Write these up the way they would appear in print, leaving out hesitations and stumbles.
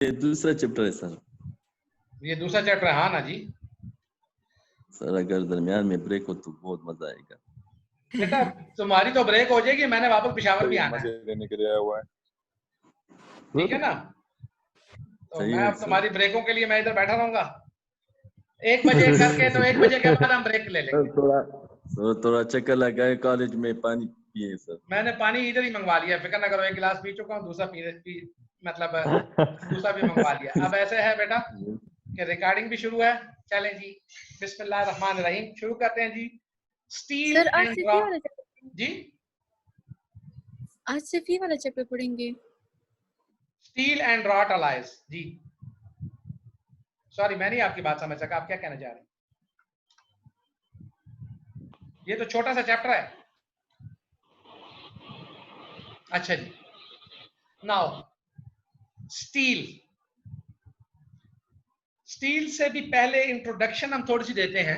ये दूसरा चैप्टर है सर। ये दूसरा चैप्टर है, हाँ ना जी। सर अगर दरमियान में ब्रेक हो तो बहुत मजा आएगा। बेटा तुम्हारी तो ब्रेक हो जाएगी, मैंने वापस पिशावर भी आना मजे है, लेने के लिए आया हुआ है। ठीक है ना। तो सही मैं है अब सर। तुम्हारी ब्रेकों के लिए मैं इधर बैठा रहूंगा 1 बजे करके, तो 1 बजे के बाद हम ब्रेक ले लेंगे। थोड़ा चक्कर लगाए, कॉलेज में पानी पिए सर। मैंने पानी इधर ही मंगवा लिया, फिक्र ना करो, 1 गिलास पी चुका हूँ, दूसरा मतलब दूसरा भी मंगवा लिया। अब ऐसे है बेटा कि रिकॉर्डिंग भी शुरू है। चलें जी, बिस्मिल्लाहिर्रहमानिर्रहीम, शुरू करते हैं जी। स्टील सर आज एंड सिर्फ ये वाला चैप्टर, जी, आज सिर्फ ये वाला चैप्टर पढ़ेंगे। स्टील एंड रॉट अलाइज जी। सॉरी मैं नहीं आपकी बात समझ सका, आप क्या कहना चाह रहे हैं? ये तो छोटा सा चैप्टर है। अच्छा जी, नाउ स्टील, स्टील से भी पहले इंट्रोडक्शन हम थोड़ी सी देते हैं।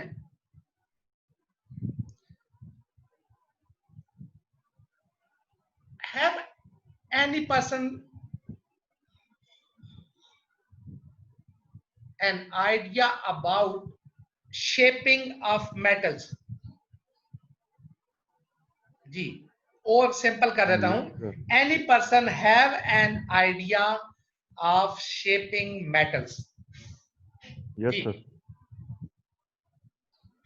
Have any person an idea about shaping of metals? जी, और सिंपल कर देता हूं, any person have an idea of shaping metals. Yes sir.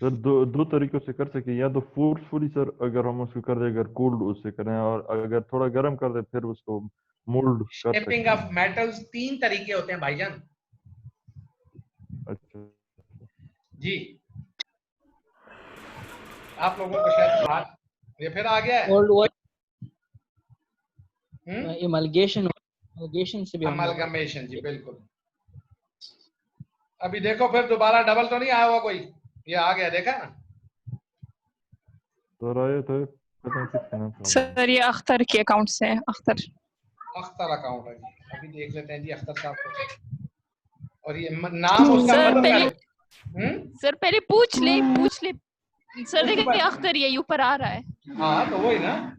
Sir दो तरीकों से कर सके, या तो फोर्सफुली सर अगर हम उसको कर दे, अगर कोल्ड उससे करें, और अगर थोड़ा गर्म कर दे फिर उसको मोल्ड कर सकते हैं। शेपिंग ऑफ मेटल्स 3 तरीके होते हैं भाईजान। अच्छा जी, आप लोगों को शायद बात ये फिर आ गया है। ओल्ड वर्ड एमलगेशन से भी अमलगमेशन जी, बिल्कुल। अभी देखो फिर दोबारा डबल तो नहीं आया हुआ कोई, ये आ गया, देखा ना। सर आए थे, पता नहीं किसके नाम से। सर ये अख्तर के अकाउंट से है, अख्तर अकाउंट है जी। अभी देख लेते हैं जी अख्तर साहब को, और ये नाम उसका सर मतलब पहले सर पहले पूछ ले सर, देखिए अख्तर यही ऊपर आ रहा है। हाँ तो वही ना,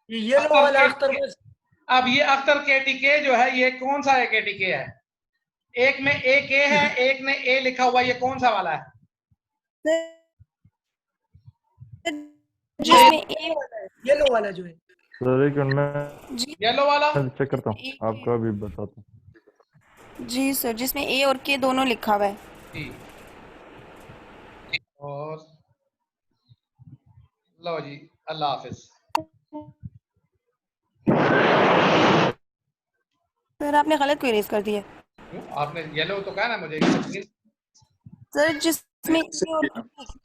ये वाला अख्तर। अब ये अख्तर केटीके जो है, ये कौन सा है केटीके है? एक में ए के है, एक में ए लिखा हुआ, ये कौन सा वाला है? जिसमें ए येलो वाला जो है सर एक मैं येलो वाला चेक करता हूँ, आपका भी बताता हूँ। जी सर, जिसमें ए और के दोनों लिखा हुआ है जी। और लो जी, अल्लाह हाफिज। सर। आपने गलत क्वेरीज कर दी है आपने येलो तो कहा ना मुझे। सर, जिसमें ए और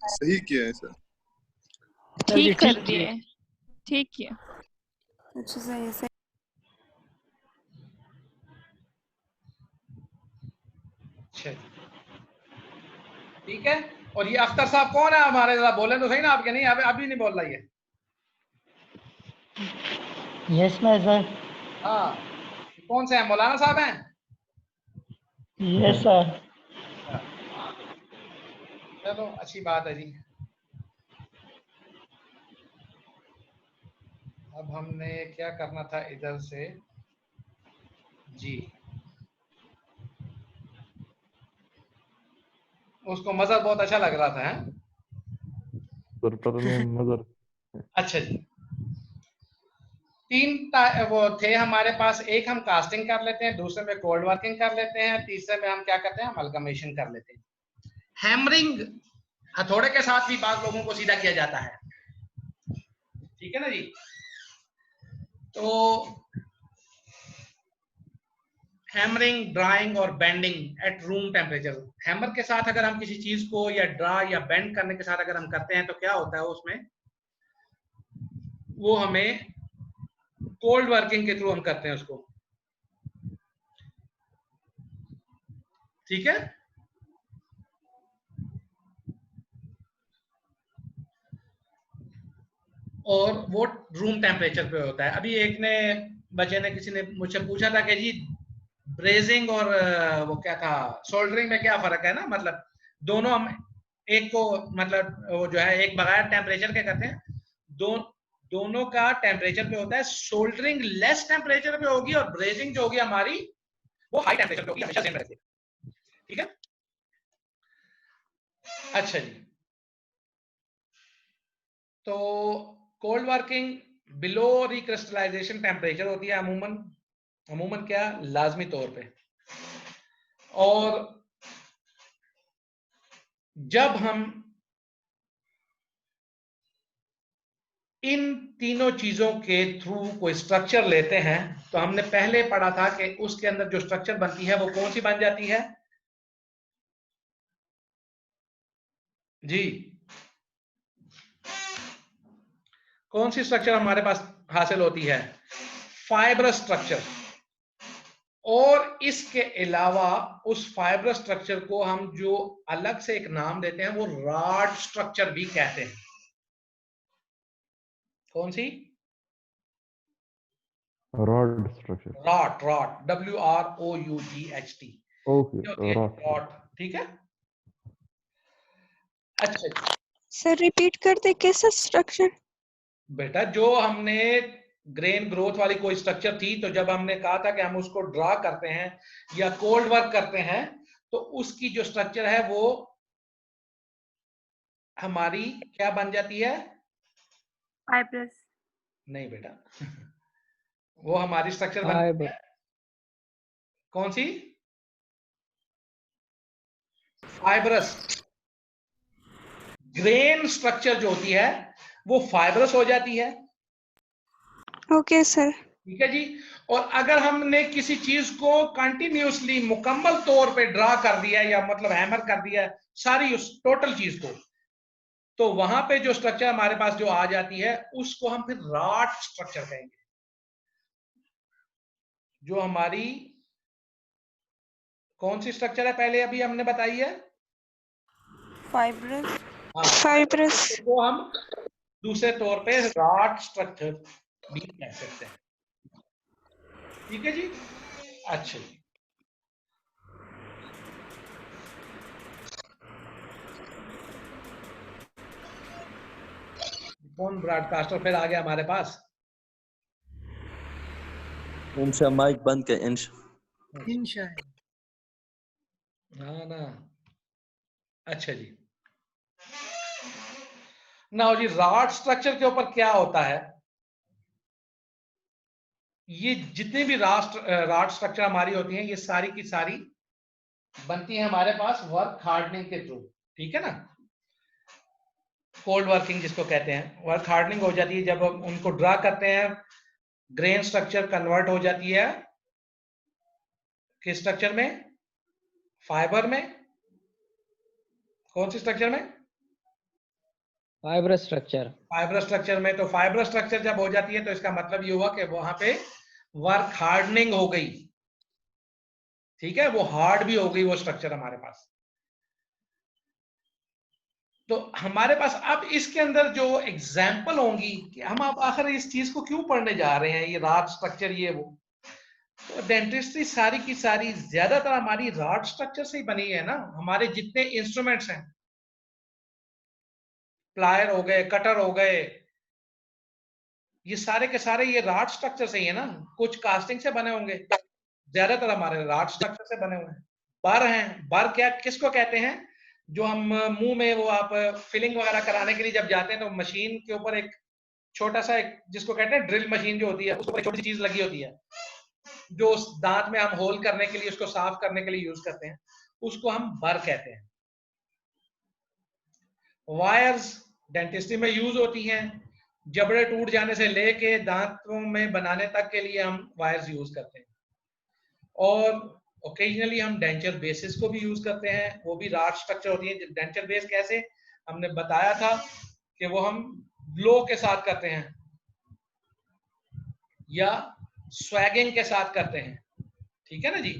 सही किया है सर। ठीक कर दिए, ठीक किया। अच्छा सही है। अच्छा ठीक है। और ये अख्तर साहब कौन है हमारे? जरा बोले तो सही ना आपके। नहीं अभी नहीं बोल रही है। यस मैं सर। हाँ, कौन से हैं? मौलाना साहब हैं? Yes sir. चलो अच्छी बात है जी। अब हमने क्या करना था इधर से जी, उसको मजहर बहुत अच्छा लग रहा था है? सर पता नहीं नजर। अच्छा जी, 3 वो थे हमारे पास। एक हम कास्टिंग कर लेते हैं, दूसरे में कोल्ड वर्किंग कर लेते हैं, तीसरे में हम क्या करते हैं, अमलगमेशन कर लेते हैं। हैमरिंग हथौड़े के साथ भी बात लोगों को सीधा किया जाता है, ठीक है ना जी। तो हैमरिंग, ड्राइंग और bending at room temperature. Hammer के साथ अगर हम किसी चीज को या ड्रा या बेंड करने के साथ अगर हम करते हैं तो क्या होता है उसमें, वो हमें कोल्ड वर्किंग के थ्रू हम करते हैं उसको, ठीक है। और वो रूम टेम्परेचर पे होता है। अभी एक ने बच्चे ने किसी ने मुझसे पूछा था कि जी ब्रेजिंग और वो क्या था सोल्डरिंग में क्या फर्क है ना, मतलब दोनों हम एक को मतलब वो जो है एक बगैर टेम्परेचर के करते हैं, दोनों का टेम्परेचर पे होता है। सोल्डरिंग लेस टेम्परेचर पे होगी और ब्रेजिंग जो होगी हमारी वो हाई टेम्परेचर पे होगी, हमेशा सेम रखिए, ठीक है। अच्छा जी, तो cold working below recrystallisation temperature होती है अमूमन क्या, लाजमी तौर पे। और जब हम इन तीनों चीजों के थ्रू कोई स्ट्रक्चर लेते हैं, तो हमने पहले पढ़ा था कि उसके अंदर जो स्ट्रक्चर बनती है वो कौन सी बन जाती है जी, कौन सी स्ट्रक्चर हमारे पास हासिल होती है, फाइब्रस स्ट्रक्चर। और इसके अलावा उस फाइब्रस स्ट्रक्चर को हम जो अलग से एक नाम देते हैं वो रॉड स्ट्रक्चर भी कहते हैं। कौन सी, rod structure, rod WROUGHT, okay rod, rod, ठीक है। अच्छा सर रिपीट कर दे कैसा स्ट्रक्चर? बेटा, जो हमने ग्रेन ग्रोथ वाली कोई स्ट्रक्चर थी, तो जब हमने कहा था कि हम उसको ड्रा करते हैं या कोल्ड वर्क करते हैं, तो उसकी जो स्ट्रक्चर है वो हमारी क्या बन जाती है, फाइब्रस। नहीं बेटा वो हमारी स्ट्रक्चर बन है कौन सी, फाइब्रस। ग्रेन स्ट्रक्चर जो होती है वो फाइब्रस हो जाती है, ओके सर। ठीक है जी। और अगर हमने किसी चीज को कंटिन्यूअसली मुकम्मल तौर पे ड्रा कर दिया या मतलब हैमर कर दिया सारी उस टोटल चीज को, तो वहां पे जो स्ट्रक्चर हमारे पास जो आ जाती है उसको हम फिर रॉड स्ट्रक्चर कहेंगे। जो हमारी कौन सी स्ट्रक्चर है पहले अभी हमने बताई है, फाइब्रस। हाँ, फाइब्रस। तो हम दूसरे तौर पे रॉड स्ट्रक्चर भी कह सकते हैं, ठीक है जी। अच्छा जी, कौन ब्रॉडकास्टर फिर आ गया हमारे पास, इंशा माइक बंद कर इंशा। इंशा हाँ ना, अच्छा जी। ना जी, रॉड स्ट्रक्चर के ऊपर क्या होता है, ये जितनी भी रॉड स्ट्रक्चर हमारी होती हैं ये सारी की सारी बनती है हमारे पास वर्क हार्डनिंग के थ्रू, ठीक है ना। कोल्ड वर्किंग जिसको कहते हैं, वर्क हार्डनिंग हो जाती है जब हम उनको ड्रा करते हैं, ग्रेन स्ट्रक्चर कन्वर्ट हो जाती है किस स्ट्रक्चर में, फाइबर में, कौन सी स्ट्रक्चर में, फाइब्रस स्ट्रक्चर, फाइबर स्ट्रक्चर में। तो फाइबर स्ट्रक्चर जब हो जाती है तो इसका मतलब ये हुआ कि वहां पे वर्क हार्डनिंग हो गई, ठीक है, वो हार्ड भी हो गई वो स्ट्रक्चर हमारे पास। तो हमारे पास अब इसके अंदर जो एग्जाम्पल होंगी कि हम अब आखिर इस चीज को क्यों पढ़ने जा रहे हैं, ये रॉड स्ट्रक्चर ये वो, तो डेंटिस्ट्री सारी की सारी ज्यादातर हमारी रॉड स्ट्रक्चर से ही बनी है ना। हमारे जितने इंस्ट्रूमेंट्स हैं, प्लायर हो गए, कटर हो गए, ये सारे के सारे ये रॉड स्ट्रक्चर से ही है ना। कुछ कास्टिंग से बने होंगे, ज्यादातर हमारे रॉड स्ट्रक्चर से बने हुए हैं। बर हैं, बर क्या किसको कहते हैं, जो हम मुंह में वो आप फिलिंग वगैरह कराने के लिए जब जाते हैं तो मशीन के ऊपर एक छोटा सा एक जिसको कहते हैं ड्रिल मशीन जो होती है, उसके ऊपर छोटी सी चीज लगी होती है जो उस दांत में हम होल करने के लिए उसको साफ करने के लिए यूज करते हैं, उसको हम बर कहते हैं। वायर्स डेंटिस्ट्री में यूज होती हैं, जबड़े टूट जाने से लेके दांतों में बनाने तक के लिए हम वायर्स यूज करते हैं। और ओकेजनली हम डेंचर बेसिस को भी यूज करते हैं, वो भी रॉड स्ट्रक्चर होती है। डेंचर बेस कैसे, हमने बताया था कि वो हम ब्लो के साथ करते हैं या स्वैगिंग के साथ करते हैं, ठीक है ना जी।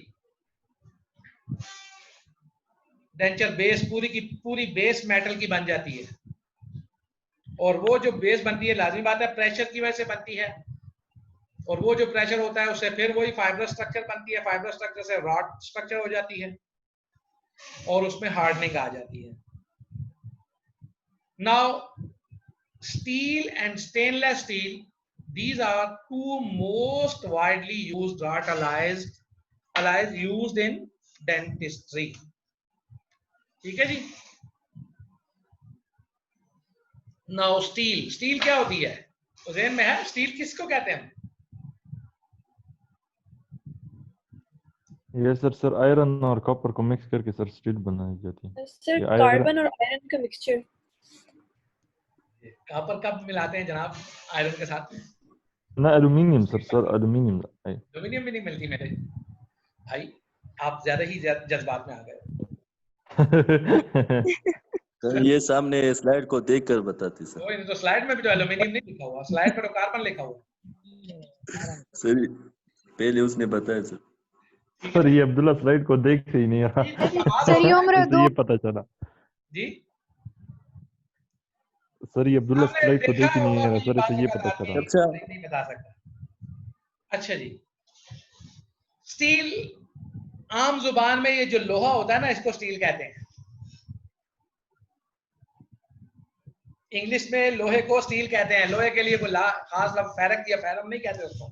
डेंचर बेस पूरी की पूरी बेस मेटल की बन जाती है, और वो जो बेस बनती है लाजमी बात है प्रेशर की वजह से बनती है, और वो जो प्रेशर होता है उससे फिर वही फाइबर स्ट्रक्चर बनती है, फाइबर स्ट्रक्चर से रॉड स्ट्रक्चर हो जाती है और उसमें हार्डनिंग आ जाती है। Now steel and stainless steel, these are two most widely used rod alloys alloys used in dentistry. ठीक है जी। नाउ स्टील क्या होती है? तो ज़हन में है स्टील किसको कहते हैं? ये सर आयरन और कॉपर को मिक्स करके सर स्टील बनाई जाती है। सर ये कार्बन और आयरन का मिक्सचर। कॉपर कब मिलाते हैं जनाब आयरन के साथ? ना एल्युमिनियम सर एल्युमिनियम। एल्युमिनियम भी नहीं मिलती मेरे भाई, आप ज्यादा ही जज्बात में आ गए। सर ये सामने स्लाइड को देखकर बताती सर। कोई नहीं, तो स्लाइड में भी तो एल्युमिनियम नहीं लिखा हुआ, स्लाइड पर तो कार्बन लिखा हुआ। सर पहले उसने बताया सर। सर ये अब्दुल्ला स्लाइड को देख से ही नहीं रहा। सर ये उम्र इसलिए ये पता चला। जी सर ये अब्दुल्ला आपने स्लाइड को देखा देख ही नहीं होगा रहा कि सर, इसे ये बात पता करना चला। अच्छा नहीं बता सकता। अच्छा जी, स्टील आम जुबान में ये जो लोहा होता है ना, इसको स्टील कहते हैं। इंग्लिश में लोहे को स्टील कहते हैं। लोहे के लिए कोई खास लफ्ज फेरक या फेरम नहीं कहते उसको,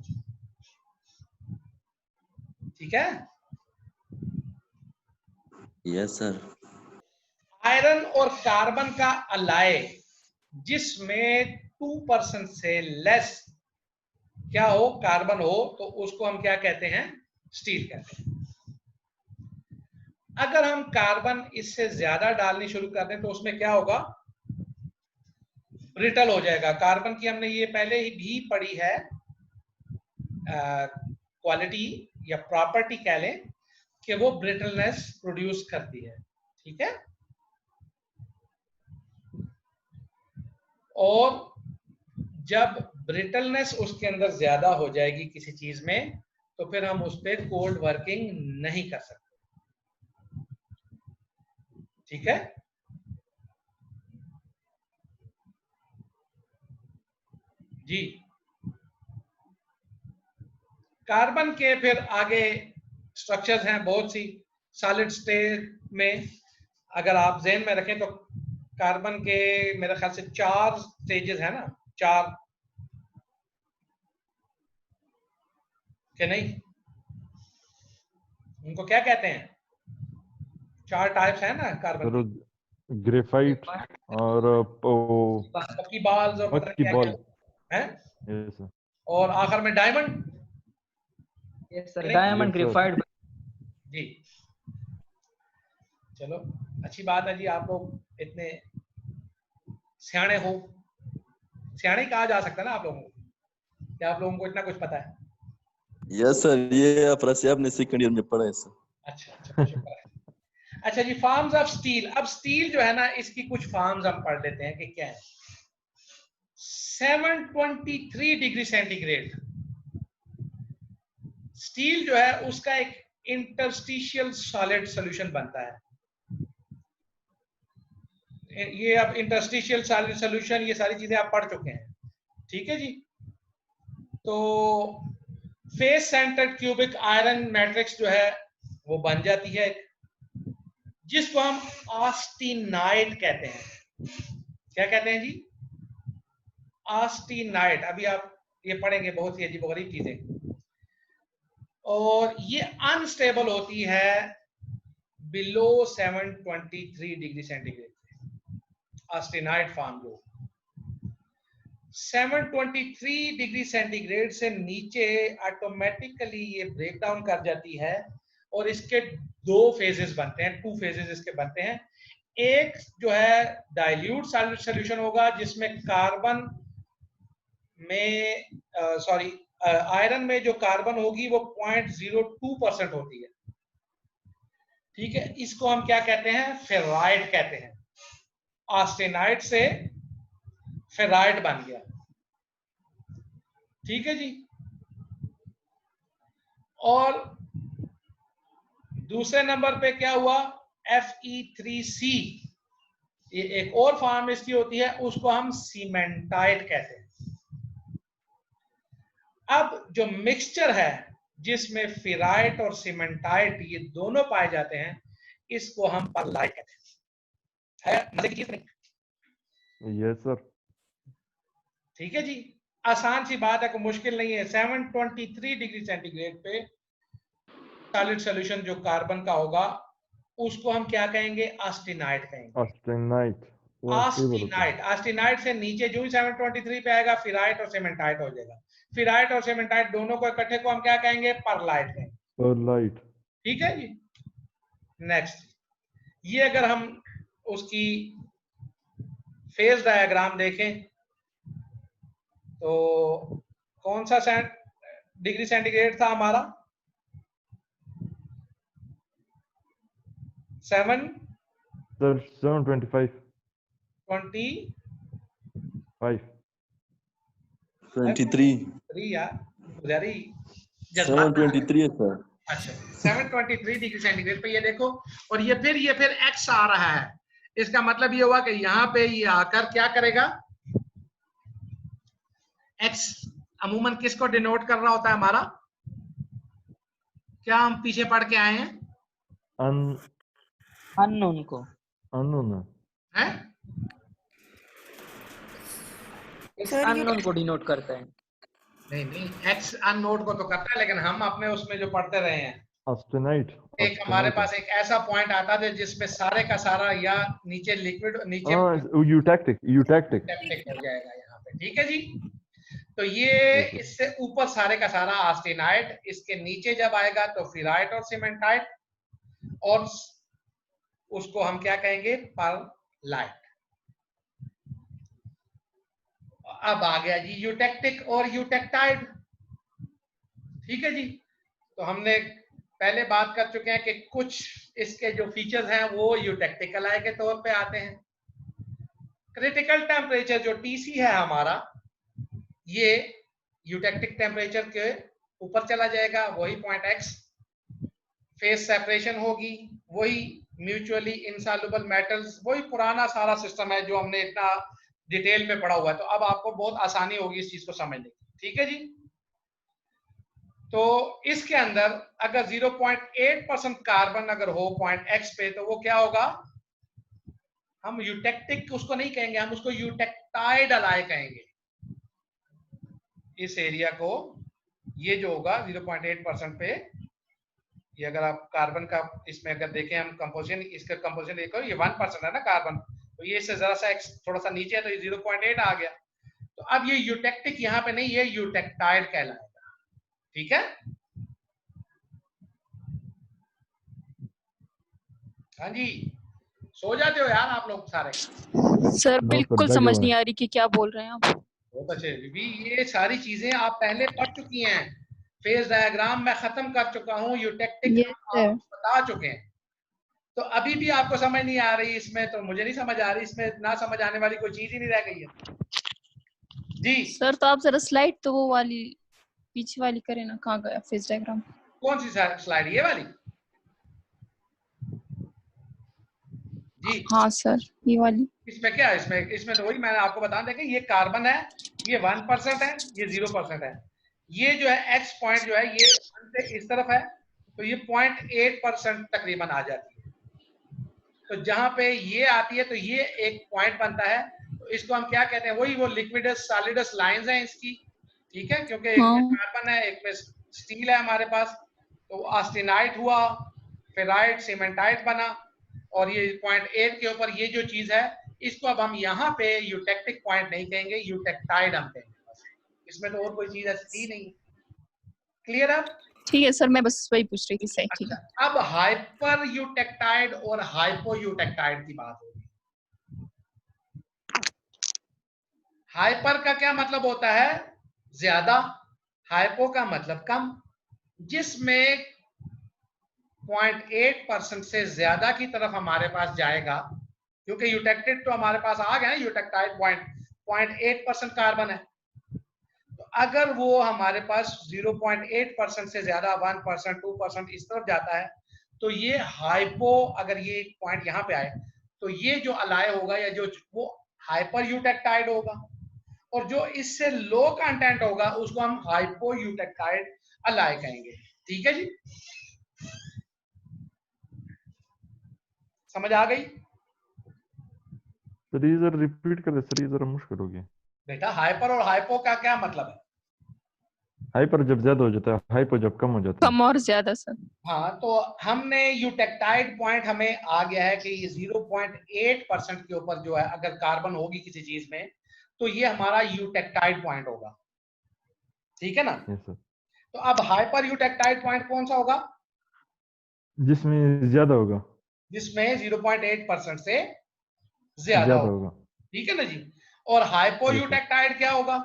ठीक है? Yes sir. आयरन और कार्बन का अलाय जिसमें 2% से लेस क्या हो, कार्बन हो, तो उसको हम क्या कहते हैं? स्टील कहते हैं। अगर हम कार्बन इससे ज्यादा डालनी शुरू कर दें तो उसमें क्या होगा? ब्रिटल हो जाएगा। कार्बन की हमने ये पहले ही भी पढ़ी है, क्वालिटी या प्रॉपर्टी कह लें कि वो ब्रिटलनेस प्रोड्यूस करती है, ठीक है? और जब ब्रिटलनेस उसके अंदर ज्यादा हो जाएगी किसी चीज में, तो फिर हम उस पर कोल्ड वर्किंग नहीं कर सकते, ठीक है? जी, कार्बन के फिर आगे स्ट्रक्चर्स हैं बहुत सी। सॉलिड स्टेट में अगर आप ज़हन में रखें तो कार्बन के मेरे ख्याल से 4 स्टेजेस है ना, 4 के नहीं, उनको क्या कहते हैं? 4 टाइप्स है ना कार्बन की। ग्रेफाइट और पक्की बाल्स और पता क्या बॉल है, यस और आखिर में diamond. Yes sir, diamond graphite. जी चलो अच्छी बात है जी, आप लोग इतने सियाणे हो। सियाणे कहा जा सकता है ना आप लोगों को, क्या आप लोगों को इतना कुछ पता है? यस सर, ये अफरासी आपने सेकंड ईयर में पढ़ा है सर। अच्छा शुक्र है। अच्छा जी, फॉर्म्स ऑफ स्टील। अब स्टील जो है ना, इसकी कुछ फॉर्म्स हम पढ़ लेते हैं कि क्या है। 723 डिग्री सेंटीग्रेड स्टील जो है उसका एक इंटरस्टिशियल सॉलिड सॉल्यूशन बनता है। ये अब इंटरस्टिशियल सॉलिड सॉल्यूशन, ये सारी चीजें आप पढ़ चुके हैं, ठीक है जी? तो face centred cubic iron matrix जो है वो बन जाती है, जिसको हम ऑस्टिनाइट कहते हैं। क्या कहते हैं जी? ऑस्टिनाइट। अभी आप ये पढ़ेंगे, बहुत ही अजीबोगरीब चीजें। और ये अनस्टेबल होती है बिलो 723 डिग्री सेंटीग्रेड। ऑस्टिनाइट फॉर्म जो 723 डिग्री सेंटीग्रेड से नीचे ऑटोमेटिकली ये ब्रेक डाउन कर जाती है, और इसके 2 फेजेस बनते हैं, 2 फेजेस इसके बनते हैं। एक जो है डाइल्यूट सॉलिड सॉल्यूशन होगा, जिसमें कार्बन में आयरन में जो कार्बन होगी वो 0.02% होती है, ठीक है? इसको हम क्या कहते हैं? फेराइड कहते हैं। ऑस्टेनाइट से फेराइड बन गया, ठीक है जी? और दूसरे नंबर पे क्या हुआ? Fe3C। ये एक और फॉर्म इसकी होती है, उसको हम सीमेंटाइट कहते हैं। अब जो मिक्सचर है जिसमें फेराइट और सीमेंटाइट ये दोनों पाए जाते हैं, इसको हम परलाइट कहते हैं। है मजे की चीज नहीं? Yes sir. ठीक है जी, आसान सी बात है, कोई मुश्किल नहीं है। 723 डिग्री सेंटीग्रेड पे सॉलिड सॉल्यूशन जो कार्बन का होगा उसको हम क्या कहेंगे? ऑस्टेनाइट कहेंगे। ऑस्टेनाइट वो स्टेबल होता है। ऑस्टेनाइट से नीचे जो ही 723 पे आएगा फिराइट और सीमेंटाइट हो जाएगा। फिराइट और सीमेंटाइट दोनों को इकट्ठे को हम क्या कहेंगे? परलाइट कहेंगे। परलाइट। ठीक है जी। नेक्स्ट, ये अगर हम उसकी फेज डायग्राम देखें तो कौन सा डिग्री सेंटीग्रेड था हमारा? 7 सर 725 23 यार उधर ही 723 है सर। अच्छा 723 डिग्री सेंटीग्रेड पे ये देखो, और ये फिर एक्स आ रहा है। इसका मतलब ये हुआ कि यहाँ पे ये आकर क्या करेगा? एक्स अमूमन किसको डिनोट कर रहा होता है हमारा? क्या हम पीछे पढ़ के आए हैं? अननोन को। अननोन हैं? इस अननोन को डिनोट करता है। नहीं, एक्स अननोन को तो करता है, लेकिन हम अपने उसमें जो पढ़ते रहे हैं ऑस्टेनाइट। एक हमारे पास एक ऐसा पॉइंट आता था जिसमें सारे का सारा या नीचे लिक्विड नीचे यूटैक्टिक हो जाएगा यहाँ पे। ठीक है जी। तो ये इससे ऊपर सारे का सारा ऑस्टेनाइट, इसके नीचे जब आएगा तो फिराइट और सीमेंटाइट, और उसको हम क्या कहेंगे? परलाइट। अब आ गया जी यूटेक्टिक और यूटेक्टाइड। ठीक है जी। तो हमने पहले बात कर चुके हैं कि कुछ इसके जो फीचर्स हैं वो यूटेक्टिक अलाय के तौर पे आते हैं। क्रिटिकल टेम्परेचर जो टीसी है हमारा, ये यूटेक्टिक टेम्परेचर के ऊपर चला जाएगा, वही पॉइंट एक्स। फेस सेपरेशन होगी, वही म्यूचुअली इनसॉल्युबल मेटल्स, वही पुराना सारा सिस्टम है जो हमने इतना डिटेल में पढ़ा हुआ है। तो अब आपको बहुत आसानी होगी इस चीज को समझने की। ठीक है जी। तो इसके अंदर अगर 0.8% कार्बन अगर हो पॉइंट एक्स पे, तो वो क्या होगा? हम यूटेक्टिक उसको नहीं कहेंगे, हम उसको यूटेक्टाइड अलाय कहेंगे। इस एरिया को ये जो होगा 0.8% पे, ये अगर आप कार्बन का इसमें अगर देखें हम कंपोजिशन, इसका कंपोजिशन देखो, ये 1% है ना कार्बन, तो ये इससे जरा सा एक्स थोड़ा सा नीचे है तो ये 0.8 आ गया। तो अब ये यूटेक्टिक यहाँ पे नहीं, ये यूटेक्टाइड कहलाएगा। ठीक है। हाँ जी, सो जाते हो यार आप लोग सारे? सर बिल्कुल समझ नहीं आ रही कि क्या बोल रहे हैं आप। बहुत अच्छे भी, ये सारी चीजें आप पहले पढ़ चुकी हैं। फेज डायग्राम मैं खत्म कर चुका हूँ, यूटेक्टिक आप बता चुके हैं। तो अभी भी आपको समझ नहीं आ रही इसमें, तो मुझे नहीं समझ आ रही इसमें। ना समझ आने वाली कोई चीज ही नहीं रह गई है जी। सर तो आप जरा स्लाइड तो वो वाली पीछे वाली करें ना, कहाँ गया फेज डायग्राम? कौन सी स्लाइड? ये वाली जी। हाँ सर ये वाली। इसमें क्या है? इसमें तो वही मैंने आपको बता दें कि ये कार्बन है, ये 1% है, ये 0% है। ये जो है एक्स पॉइंट जो है ये से इस तरफ है, तो ये 0.8% तकरीबन आ जाती है। तो जहां पे ये आती है तो ये एक पॉइंट बनता है, तो इसको हम क्या कहते हैं? वही वो लिक्विडस सॉलिडस लाइंस हैं इसकी। ठीक है, क्योंकि एक में कार्बन है, एक में स्टील है हमारे पास, तो ऑस्टेनाइट हुआ, फेराइट, सीमेंटाइट बना, और ये 0.8 के ऊपर ये जो चीज है, इसको अब हम यहाँ पे यूटेक्टिक पॉइंट नहीं कहेंगे, यूटेक्टाइड हम कहेंगे। इसमें तो और कोई चीज ऐसी थी नहीं। क्लियर है? ठीक है सर, मैं बस वही पूछ रही थी। सही, ठीक है। अब हाइपर यूटेक्टाइड और हाइपो यूटेक्टाइड की बात होगी। हाइपर का क्या मतलब होता है? ज्यादा। हाइपो का मतलब कम, जिसमें 0.8% से ज्यादा की तरफ हमारे पास जाएगा, क्योंकि यूटेक्टेड तो हमारे पास आ गया ना, यूटेक्टाइड 0.8% कार्बन है। तो अगर वो हमारे पास 0.8% से ज्यादा 1%, 2% इस तरफ जाता है, तो ये हाइपो, अगर ये पॉइंट यहाँ पे आए तो ये जो अलाय होगा या जो वो हाइपर यूटेक्टाइड होगा, और जो इससे लो कंटेंट होगा उसको हम हाइपो यूटेक्टाइड अलाय कहेंगे। ठीक है जी, समझ आ गई? सर ये जरा रिपीट कर दे सर, ये जरा मुश्किल हो गया। बेटा हाइपर और हाइपो का क्या मतलब है? हाइपर जब ज्यादा हो जाता है, हाइपो जब कम हो जाता है। कम और ज्यादा सर। हाँ, तो हमने यूटेक्टाइड पॉइंट हमें आ गया है कि 0.8% के ऊपर जो है अगर कार्बन होगी किसी चीज में तो ये हमारा यूटेक्टाइड पॉइंट होगा, ठीक है ना। Yes sir. तो अब हाइपर यूटेक्टाइड पॉइंट कौन सा होगा? जिसमें ज्यादा होगा। जिसमें 0.8% से ज्यादा ज्यादा होगा, होगा। ठीक है ना जी। और हाइपो यस सर। यूटेक्टाइड क्या होगा?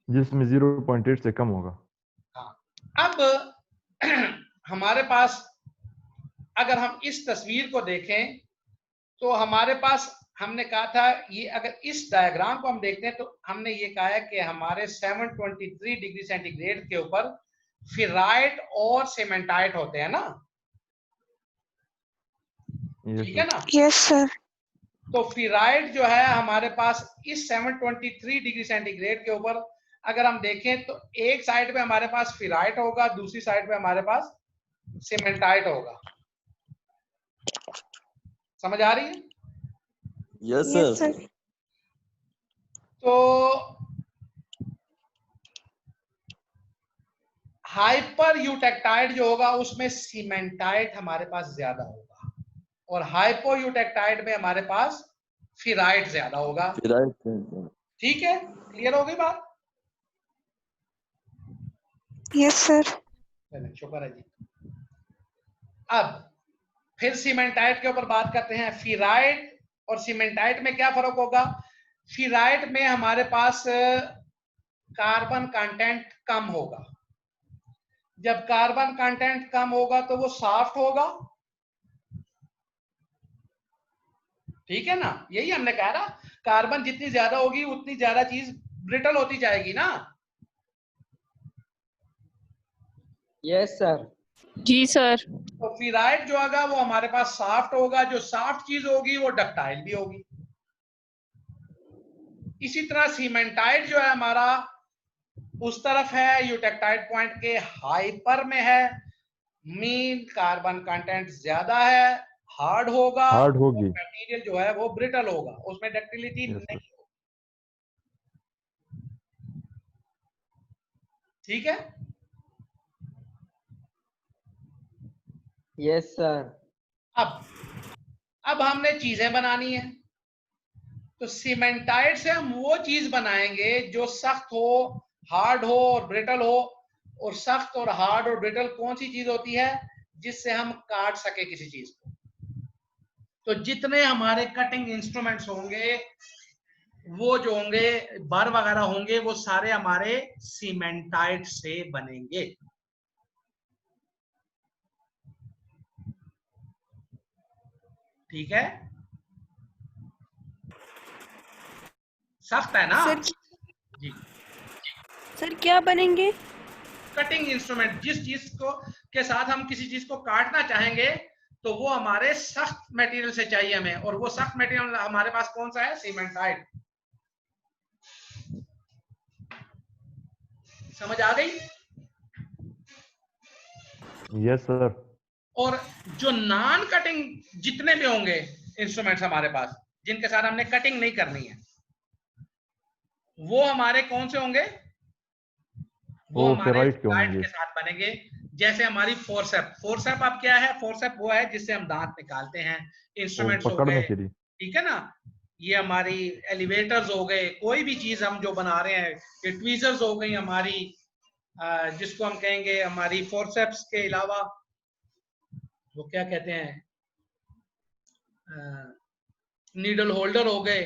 जिसमें 0.8 से कम होगा। हाँ, अब हमारे पास अगर हम इस तस्वीर को देखें तो हमारे पास हमने कहा था ये अगर इस डायग्राम को हम देखते हैं तो हमने ये कहा है कि हमारे 723 डिग्री सेंटीग्रेड के ऊपर फिराइट और सीमेंटाइट होते हैं ना, यस ठीक है सर। ना। Yes sir. तो फिराइट जो है हमारे पास इस 723 डिग्री सेंटीग्रेड के ऊपर अगर हम देखें तो एक साइड पे हमारे पास फिराइट होगा, दूसरी साइड पे हमारे पास सीमेंटाइट होगा। समझ आ रही है? Yes yes sir. सर। तो हाइपर यूटेक्टाइड जो होगा उसमें सीमेंटाइट हमारे पास ज्यादा होगा और हाइपो यूटेक्टाइड में हमारे पास फिराइट ज्यादा होगा। फिराइट। ठीक है, क्लियर हो गई बात? Yes sir. शुक्र है जी। अब फिर सीमेंटाइट के ऊपर बात करते हैं। फिराइट और सीमेंटाइट में क्या फर्क होगा? फिराइट में हमारे पास कार्बन कंटेंट कम होगा। जब कार्बन कंटेंट कम होगा तो वो सॉफ्ट होगा, ठीक है ना। यही हमने कहा ना, कार्बन जितनी ज्यादा होगी उतनी ज्यादा चीज ब्रिटल होती जाएगी ना। Yes sir. जी सर। तो फिराइट जो होगा वो हमारे पास सॉफ्ट होगा, जो सॉफ्ट चीज होगी वो डक्टाइल भी होगी। इसी तरह सीमेंटाइट जो है हमारा उस तरफ है, यूटेक्टाइड पॉइंट के हाइपर में है, मीन कार्बन कंटेंट ज्यादा है, हार्ड होगा, हार्ड होगी। मटेरियल जो है वो ब्रिटल होगा, उसमें डक्टिलिटी यस नहीं सर। होगी, ठीक है। Yes sir. अब हमने चीजें बनानी है, तो सीमेंटाइट से हम वो चीज बनाएंगे जो सख्त हो, हार्ड हो और ब्रिटल हो। और सख्त और हार्ड और ब्रिटल कौन सी चीज होती है? जिससे हम काट सके किसी चीज को। तो जितने हमारे कटिंग इंस्ट्रूमेंट्स होंगे वो जो होंगे बर वगैरह होंगे वो सारे हमारे सीमेंटाइट से बनेंगे, ठीक है। सख्त है ना सर जी। सर क्या बनेंगे? कटिंग इंस्ट्रूमेंट, जिस चीज को के साथ हम किसी चीज को काटना चाहेंगे तो वो हमारे सख्त मटेरियल से चाहिए हमें, और वो सख्त मटेरियल हमारे पास कौन सा है? सीमेंटाइट। समझ आ गई? Yes sir. और जो नॉन कटिंग जितने भी होंगे इंस्ट्रूमेंट्स हमारे पास जिनके साथ हमने कटिंग नहीं करनी है वो हमारे कौन से होंगे? वो वो हमारे फेराइट के लाइट होंगे। के साथ बनेंगे। जैसे हमारी फोर्सेप, फोर्सेप अब क्या है? फोर्सेप वो है जिससे हम दांत निकालते हैं। वो इंस्ट्रूमेंट्स हो पकड़ने गए, के लिए। ठीक है ना। ये हमारी एलिवेटर्स हो गए, कोई भी चीज हम जो बना रहे हैं, ये ट्वीजर्स हो गई हमारी, जिसको हम कहेंगे हमारी फोर्सेप्स के अलावा वो क्या कहते हैं, नीडल होल्डर हो गए,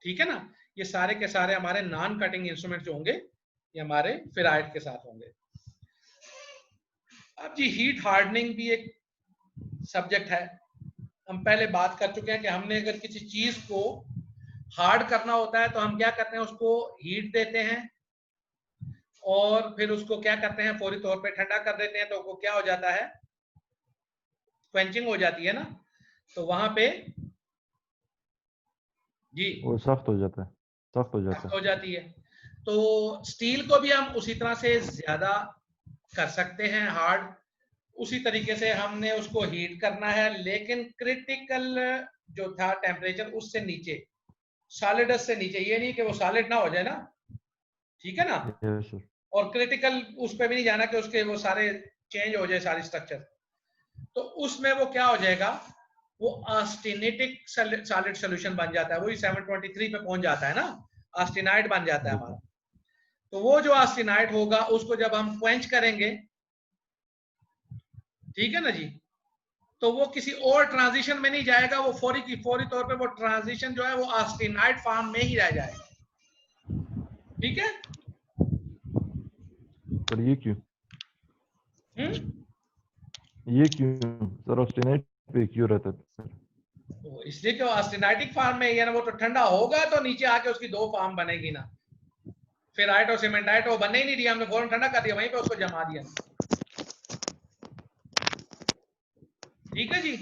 ठीक है ना। ये सारे के सारे हमारे नॉन कटिंग इंस्ट्रूमेंट जो होंगे ये हमारे फेराइट के साथ होंगे। अब जी हीट हार्डनिंग भी एक सब्जेक्ट है। हम पहले बात कर चुके हैं कि हमने अगर किसी चीज को हार्ड करना होता है तो हम क्या करते हैं? उसको हीट देते हैं और फिर उसको क्या करते हैं? फौरी तौर पे ठंडा कर देते हैं, तो वो क्या हो जाता है? क्वेंचिंग हो जाती है ना। तो वहां पे जी वो सख्त हो जाता है। सख्त हो जाता सख्त है। हो जाती है। तो स्टील को भी हम उसी तरह से ज्यादा कर सकते हैं हार्ड। उसी तरीके से हमने उसको हीट करना है, लेकिन क्रिटिकल जो था टेम्परेचर उससे नीचे, सॉलिडस से नीचे। ये नहीं कि वो सॉलिड ना हो जाए ना, ठीक है ना। Yes sir. और क्रिटिकल उस पर भी नहीं जाना कि उसके वो सारे चेंज हो जाए सारी स्ट्रक्चर। तो उसमें वो क्या हो जाएगा, वो ऑस्टेनेटिक सॉलिड सॉल्यूशन बन जाता है, वही 723 पे पहुंच जाता है ना, ऑस्टेनाइट बन जाता है हमारा। तो वो जो ऑस्टेनाइट होगा उसको जब हम क्वेंच करेंगे, ठीक है ना जी, तो वो किसी और ट्रांजिशन में नहीं जाएगा, वो फौरी तौर पे वो ट्रांजिशन जो है वो ऑस्टेनाइट फॉर्म में ही रह जाएगा। ठीक है सर ये क्यों सर ऑस्टेनाइट पे क्यों रहता है सर? तो इसलिए कि ऑस्टेनाइटिक फॉर्म में है ना, वो तो ठंडा होगा तो नीचे आके उसकी दो फॉर्म बनेगी ना, फेराइट और सीमेंटाइट वो बनने ही नहीं दिया हमने, फौरन ठंडा कर दिया, वहीं पे उसको जमा दिया। ठीक है जी।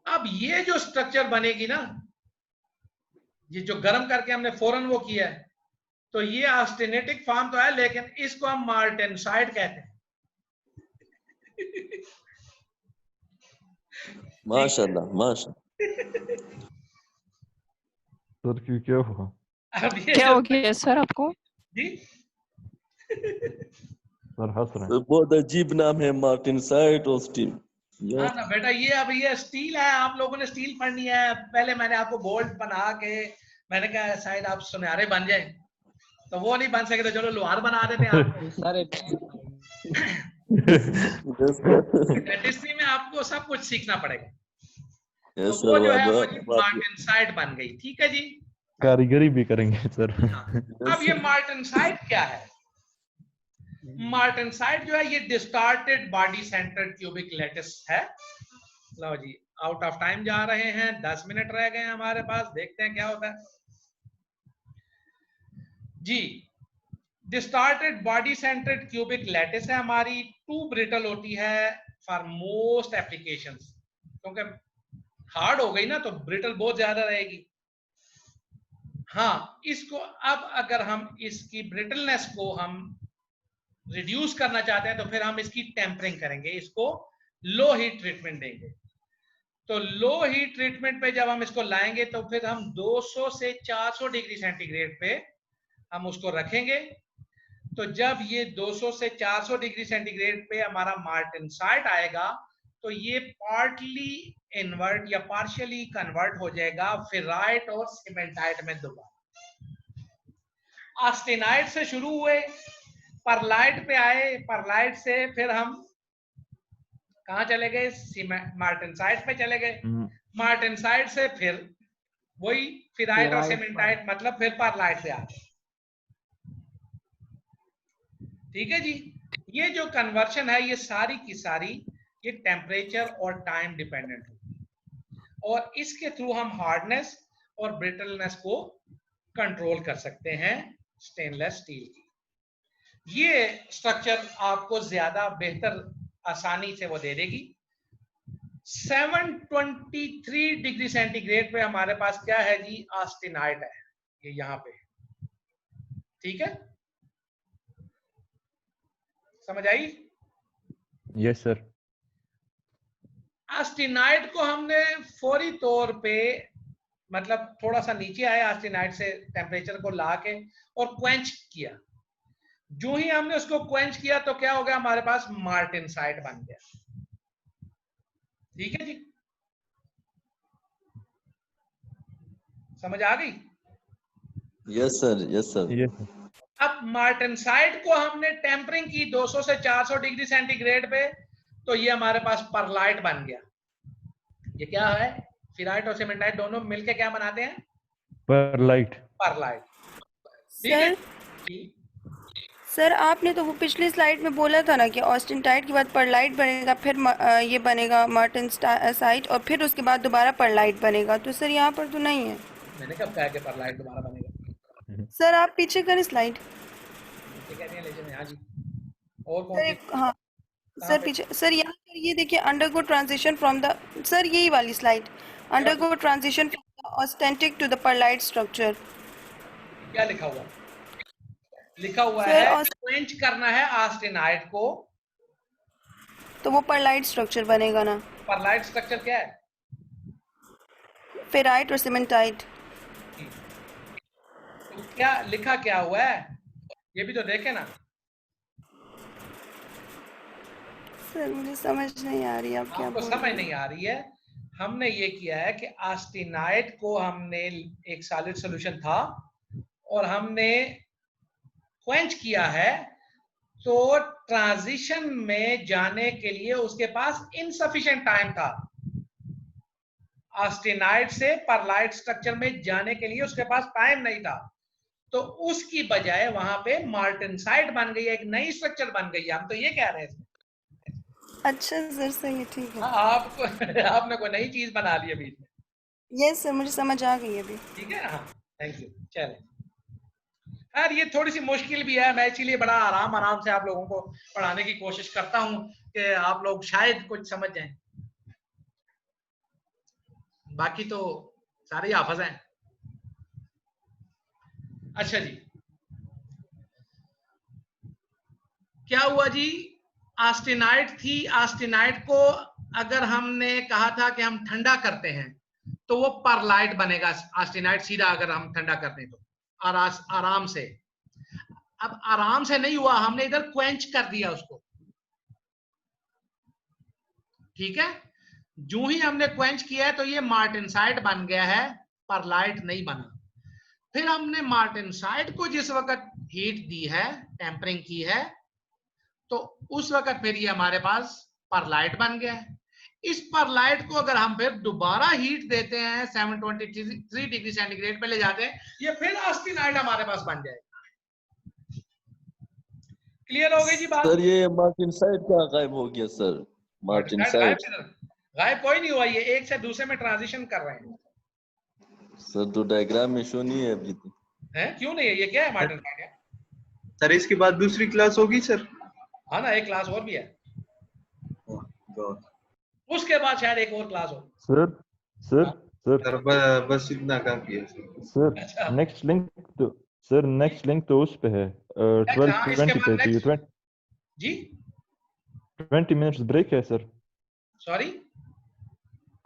अब ये जो स्ट्रक्चर बनेगी ना, ये जो गर्म करके हमने फौरन वो किया है, तो ये ऑस्टेनेटिक फॉर्म तो है, लेकिन इसको हम मार्टेनसाइट कहते हैं। माशाल्लाह माशाल्लाह। सर क्यों क्या हुआ? अब ये क्या हो गया सर आपको? जी सर हंस रहे हैं। सर बहुत अजीब नाम है, मार्टिनसाइट और स्टील। हाँ ना बेटा, ये अब ये स्टील है, आप लोगों ने स्टील पढ़नी है। पहले मैंने आपको गोल्ड बना के मैंने कहा शायद आप सुनहरे बन जाए, तो वो नहीं बन सके तो चलो लोहार बना देते हैं आपको। सर डेंटिस्ट्री में आपको सब कुछ सीखना पड़ेगा। यस तो वो सर, जो है वो मार्टेनसाइट बन गई। ठीक है जी। कारीगरी भी करेंगे सर। हाँ। अब ये मार्टेनसाइट क्या है? मार्टेनसाइट जो है ये डिस्टार्टेड बॉडी सेंटर्ड क्यूबिक लैटिस है। लो जी, आउट ऑफ टाइम जा रहे हैं, 10 मिनट रह गए हैं हमारे पास, देखते हैं क्या होता है जी। डिस्टार्टेड बॉडी सेंटर्ड क्यूबिक लैटिस है हमारी, टू ब्रिटल होती है फॉर मोस्ट एप्लीकेशंस, क्योंकि हार्ड हो गई ना तो ब्रिटल बहुत ज्यादा रहेगी। हाँ, इसको अब अगर हम इसकी ब्रिटलनेस को हम रिड्यूस करना चाहते हैं तो फिर हम इसकी टेम्परिंग करेंगे, इसको लो हीट ट्रीटमेंट देंगे। तो लो हीट ट्रीटमेंट पे जब हम इसको लाएंगे तो फिर हम 200 से 400 डिग्री सेंटीग्रेड पे हम उसको रखेंगे। तो जब ये 200 से 400 डिग्री सेंटीग्रेड पे हमारा मार्टेनसाइट आएगा तो ये पार्टली इन्वर्ट या पार्शियली कन्वर्ट हो जाएगा फेराइट और सीमेंटाइट में दोबारा। ऑस्टेनाइट से शुरू हुए, परलाइट पे आए, परलाइट से फिर हम कहां चले गए? मार्टेनसाइट पे चले गए। मार्टेनसाइट से फिर वही फेराइट और सीमेंटाइट, मतलब फिर परलाइट पे आ गए। ठीक है जी। ये जो कन्वर्शन है ये सारी की सारी ये टेम्परेचर और टाइम डिपेंडेंट है, और इसके थ्रू हम हार्डनेस और ब्रिटलनेस को कंट्रोल कर सकते हैं स्टेनलेस स्टील की। ये स्ट्रक्चर आपको ज्यादा बेहतर आसानी से वो दे देगी। 723 डिग्री सेंटीग्रेड पे हमारे पास क्या है जी? ऑस्टेनाइट है, ये यहाँ पे। ठीक है, समझ आई? Yes sir. ऑस्टेनाइट को हमने फौरी तौर पे, मतलब थोड़ा सा नीचे आया ऑस्टेनाइट से टेम्परेचर को ला के और क्वेंच किया। जो ही हमने उसको क्वेंच किया तो क्या हो गया? हमारे पास मार्टेनसाइट बन गया। ठीक है जी, समझ आ गई? Yes sir, yes sir. अब मार्टेनसाइट को हमने टेम्परिंग की 200 से 400 डिग्री सेंटीग्रेड पे, तो ये हमारे पास परलाइट बन गया। ये क्या है? फेराइट और सीमेंटाइट दोनों मिलके क्या बनाते हैं? परलाइट। ठीक है सर, आपने तो वो पिछली स्लाइड में बोला था ना कि ऑस्टेनाइट के बाद परलाइट बनेगा, फिर ये बनेगा मार्टेनसाइट, और फिर उसके बाद दोबारा परलाइट बनेगा। तो सर यहाँ पर तो नहीं है। मैंने कब कहा कि परलाइट दोबारा बनेगा? सर आप पीछे करें स्लाइड। ठीक है, यहाँ जी। और कौन सर हाँ सर पीछे, सर यहाँ पर ये देखिए, undergo transition from the, sir यही वाली slide, undergo transition from the austenitic to the pearlite structure. क्या लिखा हुआ? लिखा हुआ है क्वेंच करना है ऑस्टेनाइट को, तो वो परलाइट स्ट्रक्चर बनेगा ना। परलाइट स्ट्रक्चर क्या है? फेराइट और सीमेंटाइट। तो क्या लिखा क्या हुआ है? ये भी तो देखे ना। सर मुझे समझ नहीं आ रही आप क्या आपको बोल समझ रहे हैं। नहीं आ रही है। हमने ये किया है कि ऑस्टेनाइट को हमने एक सॉलिड सॉल्यूशन था और हमने क्वेंच किया है, तो ट्रांजिशन में जाने के लिए उसके पास इनसफिशिएंट टाइम था। ऑस्टेनाइट से परलाइट स्ट्रक्चर में जाने के लिए उसके पास टाइम नहीं था, तो उसकी बजाय वहां पे मार्टेनसाइट बन गई, एक नई स्ट्रक्चर बन गई। हम तो ये कह रहे हैं। अच्छा सर सही है, ठीक है। हाँ, आपको आपने कोई नई चीज बना ली अभी। यस सर मुझे समझ आ गई अभी। ठीक है। हाँ, थैंक यू। चले यार, ये थोड़ी सी मुश्किल भी है, मैं इसीलिए बड़ा आराम आराम से आप लोगों को पढ़ाने की कोशिश करता हूँ कि आप लोग शायद कुछ समझ जाएं। बाकी तो सारे हाफिज हैं। अच्छा जी, क्या हुआ जी? ऑस्टेनाइट थी। ऑस्टेनाइट को अगर हमने कहा था कि हम ठंडा करते हैं तो वो परलाइट बनेगा। ऑस्टेनाइट सीधा अगर हम ठंडा करते हैं तो आराम से। अब आराम से नहीं हुआ, हमने इधर क्वेंच कर दिया उसको। ठीक है, जो ही हमने क्वेंच किया है तो ये मार्टेनसाइट बन गया है, परलाइट नहीं बना। फिर हमने मार्टेनसाइट को जिस वक्त हीट दी है, टेम्परिंग की है, तो उस वक्त फिर ये हमारे पास परलाइट बन गया है। इस परलाइट को अगर हम फिर दोबारा हीट देते हैं, 723 डिग्री सेंटीग्रेड पे ले जाते हैं, ये फिर ऑस्टेनाइट हमारे पास बन जाएगा। क्लियर हो गई जी बात? सर ये मार्टेनसाइट कहाँ गायब हो गया सर? मार्टेनसाइट गायब कोई नहीं हुआ, ये एक से दूसरे में ट्रांजिशन कर रहे हैं। सर तो डायग्राम में शो नहीं है अभी तो। है क्यों नहीं है? ये क्या है? मार्टेनसाइट है सर इसके बाद दूसरी क्लास होगी सर? हाँ ना, एक क्लास और भी है, God. उसके बाद शायद एक और क्लास हो। सर सर हाँ? सर सर बस इतना काफी है सर। सर अच्छा, नेक्स्ट लिंक तो सर नेक्स्ट लिंक तो उस पे है हाँ, इसके 12:20 बाद पे। तो ये जी 20 मिनट्स ब्रेक है सर। सॉरी,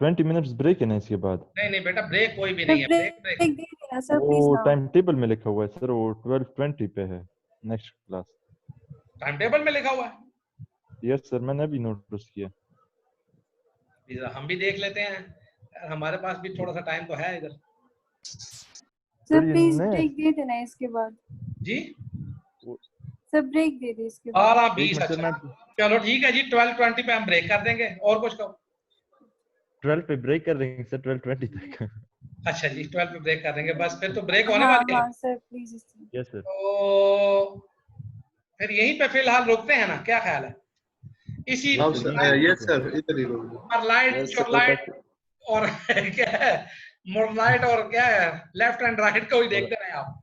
20 मिनट्स ब्रेक है ना इसके बाद? नहीं नहीं बेटा, ब्रेक कोई भी सर नहीं है। ब्रेक ब्रेक ब्रेक दे देना सर वो प्लीज ना। टाइम टेबल में लिखा हुआ है सर, वो 12:20 पे है नेक्स्ट क्लास। टाइम टेबल में लिखा हुआ है। यस सर, मैंने अभी नोटिस किया। हम भी देख लेते हैं यार, हमारे पास भी थोड़ा सा टाइम तो है इधर। सर ये प्लीज नए- ब्रेक दे देना इसके बाद। जी सर ब्रेक दे दे इसके बाद। 12:20। एक मिनट सर, अच्छा मैं चलो ठीक है जी, 12:20 पे हम ब्रेक कर देंगे। और कुछ कहो? 12 पे ब्रेक कर देंगे सर, 12:20 तक। अच्छा जी, 12 पे ब्रेक कर देंगे, बस फिर तो ब्रेक होने हाँ वाली है। हाँ सर प्लीज। Yes sir. तो फिर यहीं पे फिलहाल रुकते हैं ना, क्या ख्याल है? इसी हाँ सर, यस सर, इधर ही रोक दो। परलाइट, Yes, sir, चॉकलाइट और क्या है, मोरलाइट और क्या है, लेफ्ट एंड राइट को ही देखते रहे आप।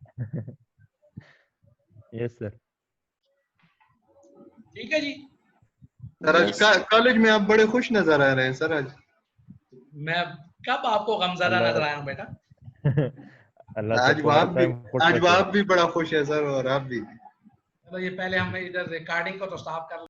Yes sir. ठीक है जी। सर आज कॉलेज में आप बड़े खुश नजर आ रहे हैं सर आज। मैं कब आपको गमज़दा नजर आया हूं बेटा? अल्लाह आज सबको हर टाइम खुश आप रखे। भी बड़ा खुश है सर, और आप भी। चलो ये पहले हम इधर रिकॉर्डिंग को तो स्टॉप कर